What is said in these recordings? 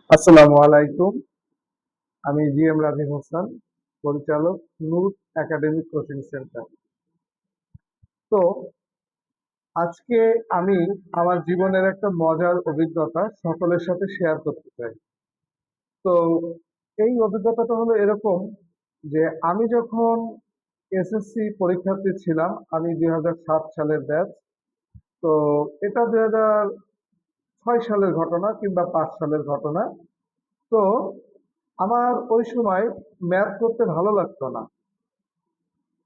আসসালামু আলাইকুম। আমি জিএম রাজিম হোসেন, পরিচালক, নূর একাডেমিক কোচিং সেন্টার। তো আজকে আমি আমার জীবনের একটা মজার অভিজ্ঞতা সকলের সাথে শেয়ার করতে চাই। তো এই অভিজ্ঞতাটা হলো এরকম যে আমি যখন এসএসসি পরীক্ষার্থী ছিলাম, আমি 2007 সালের ব্যাচ। তো এটা 2006 সালের ঘটনা কিংবা 5 সালের ঘটনা। তো আমার ওই সময় ম্যাথ করতে ভালো লাগতো না।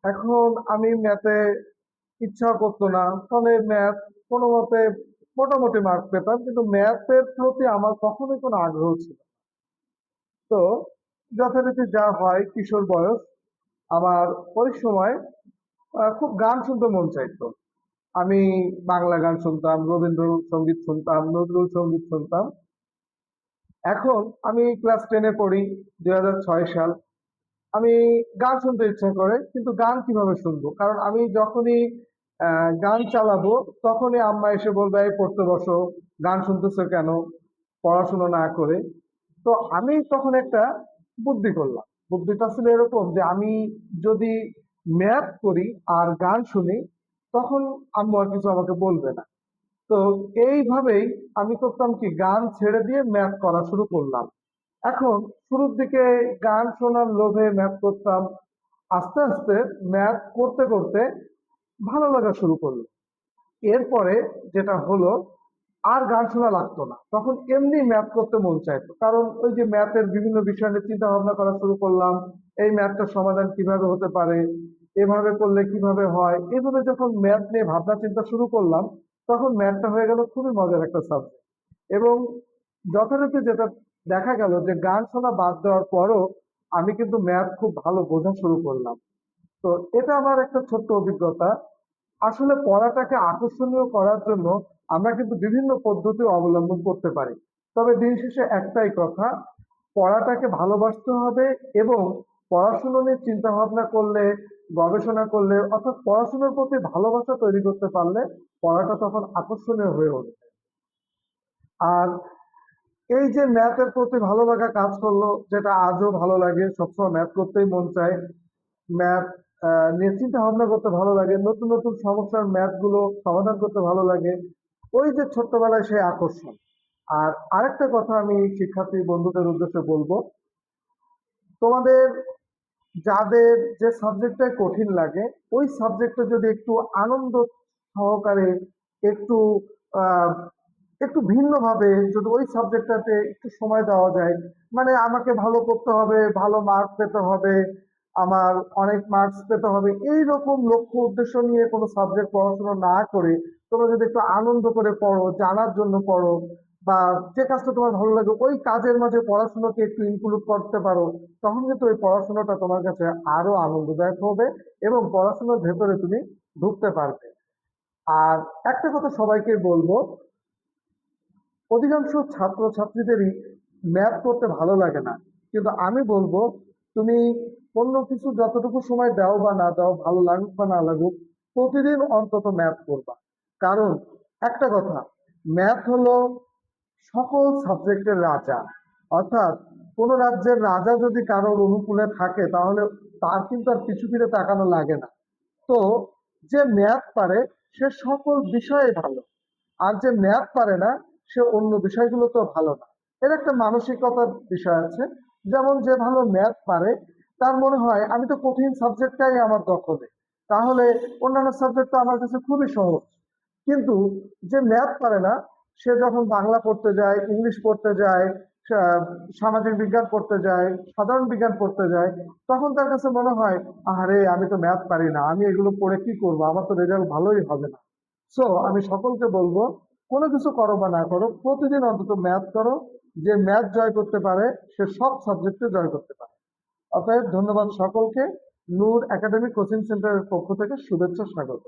এখন আমি ম্যাথে ইচ্ছা করতো না, ফলে ম্যাথ কোনো মতে মোটামুটি মার্ক পেতাম, কিন্তু ম্যাথের প্রতি আমার কখনোই কোনো আগ্রহ ছিল না। তো যথারীতি যা হয়, কিশোর বয়স আমার, ওই সময় খুব গান শুনতে মন চাইতো। আমি বাংলা গান শুনতাম, রবীন্দ্রসঙ্গীত শুনতাম, নজরুল সঙ্গীত শুনতাম। এখন আমি ক্লাস 10-এ পড়ি, 2006 সাল। আমি গান শুনতে ইচ্ছা করে, কিন্তু গান কিভাবে শুনবো? কারণ আমি যখনই গান চালাবো, তখনই আম্মা এসে বলবে, এই পড়তে বসো, গান শুনতেছো কেন, পড়াশোনা না করে। তো আমি তখন একটা বুদ্ধি করলাম। বুদ্ধিটা ছিল এরকম যে আমি যদি ম্যাথ করি আর গান শুনি, তখন আম্মু আর কিছু আমাকে বলবে না। তো এইভাবেই আমি করতাম কি, গান ছেড়ে দিয়ে ম্যাথ করা শুরু করলাম। এখন শুরুর দিকে গান শোনার লোভে ম্যাথ করতাম। আস্তে আস্তে ম্যাথ করতে করতে ভালো লাগা শুরু করলো। এরপরে যেটা হলো, আর গান শোনা লাগতো না, তখন এমনি ম্যাথ করতে মন চাইতো। কারণ ওই যে ম্যাথের বিভিন্ন বিষয় নিয়ে চিন্তা ভাবনা করা শুরু করলাম, এই ম্যাথটার সমাধান কিভাবে হতে পারে, এভাবে করলে কিভাবে হয়, এভাবে যখন ম্যাথ নিয়ে ভাবনা চিন্তা শুরু করলাম, তখন ম্যাথটা হয়ে গেল খুবই মজার একটা সাবজেক্ট। এবং যথারীতি যেটা দেখা গেল যে গান শোনা বাদ দেওয়ার পরও আমি কিন্তু ম্যাথ খুব ভালো বোঝা শুরু করলাম। তো এটা আমার একটা ছোট্ট অভিজ্ঞতা। আসলে পড়াটাকে আকর্ষণীয় করার জন্য আমরা কিন্তু বিভিন্ন পদ্ধতি অবলম্বন করতে পারি। তবে দিন শেষে একটাই কথা, পড়াটাকে ভালোবাসতে হবে। এবং পড়াশোনা নিয়ে চিন্তা ভাবনা করলে, গবেষণা করলে, অর্থাৎ পড়াশোনার প্রতি ভালোবাসা তৈরি করতে পারলে পড়াটা তখন আকর্ষণীয় হয়ে ওঠে। আর এই যে ম্যাথের প্রতি ভালো লাগা কাজ করলো, যেটা আজও ভালো লাগে, সবসময় ম্যাথ করতেই মন চায়। ম্যাথ নিয়ে চিন্তা ভাবনা করতে ভালো লাগে, নতুন নতুন সমস্যার ম্যাথ গুলো সমাধান করতে ভালো লাগে। ওই যে ছোট্টবেলায় সেই আকর্ষণ। আর আরেকটা কথা আমি শিক্ষার্থী বন্ধুদের উদ্দেশ্যে বলবো, তোমাদের যাদের যে সাবজেক্টটাই কঠিন লাগে, ওই সাবজেক্টটা যদি একটু আনন্দ সহকারে, একটু আহ একটু ভিন্নভাবে যদি ওই সাবজেক্টটাতে একটু সময় দেওয়া যায়, মানে আমাকে ভালো করতে হবে, ভালো মার্ক পেতে হবে, আমার অনেক মার্কস পেতে হবে, এই রকম লক্ষ্য উদ্দেশ্য নিয়ে কোনো সাবজেক্ট পড়াশোনা না করে তোমরা যদি একটু আনন্দ করে পড়ো, জানার জন্য পড়ো, বা যে কাজটা তোমার ভালো লাগে ওই কাজের মাঝে পড়াশোনাকে একটু ইনক্লুড করতে পারো, তখন কিন্তু ওই পড়াশোনাটা তোমার কাছে আরো আনন্দদায়ক হবে এবং পড়াশোনার ভেতরে তুমি ঢুকতে পারবে। আর একটা কথা সবাইকে বলবো, অধিকাংশ ছাত্র ছাত্রীদেরই ম্যাথ করতে ভালো লাগে না, কিন্তু আমি বলবো তুমি অন্য কিছু যতটুকু সময় দাও বা না দাও, ভালো লাগুক বা না লাগুক, প্রতিদিন অন্তত ম্যাথ করবা। কারণ একটা কথা, ম্যাথ হলো সকল সাবজেক্টের রাজা। অর্থাৎ কোন রাজ্যের রাজা যদি কারোর অনুকূলে থাকে, তাহলে তার কিন্তু আর পিছু ফিরে তাকানো লাগে না। তো যে ম্যাথ পারে সে সকল বিষয়ে ভালো, আর যে ম্যাথ পারে না সে অন্য বিষয়গুলো তো ভালো না। এর একটা মানসিকতার বিষয় আছে। যেমন যে ভালো ম্যাথ পারে, তার মনে হয় আমি তো কঠিন সাবজেক্টটাই আমার দখলে, তাহলে অন্যান্য সাবজেক্ট তো আমার কাছে খুবই সহজ। কিন্তু যে ম্যাথ পারে না, সে যখন বাংলা পড়তে যায়, ইংলিশ পড়তে যায়, সামাজিক বিজ্ঞান পড়তে যায়, সাধারণ বিজ্ঞান পড়তে যায়, তখন তার কাছে মনে হয়, আরে আমি তো ম্যাথ পারি না, আমি এগুলো পড়ে কি করবো, আমার তো রেজাল্ট ভালোই হবে না। সো আমি সকলকে বলবো, কোনো কিছু করো বা না করো, প্রতিদিন অন্তত ম্যাথ করো। যে ম্যাথ জয় করতে পারে সে সব সাবজেক্টে জয় করতে পারে। অতএব ধন্যবাদ সকলকে। নূর একাডেমিক কোচিং সেন্টারের পক্ষ থেকে শুভেচ্ছা, স্বাগত।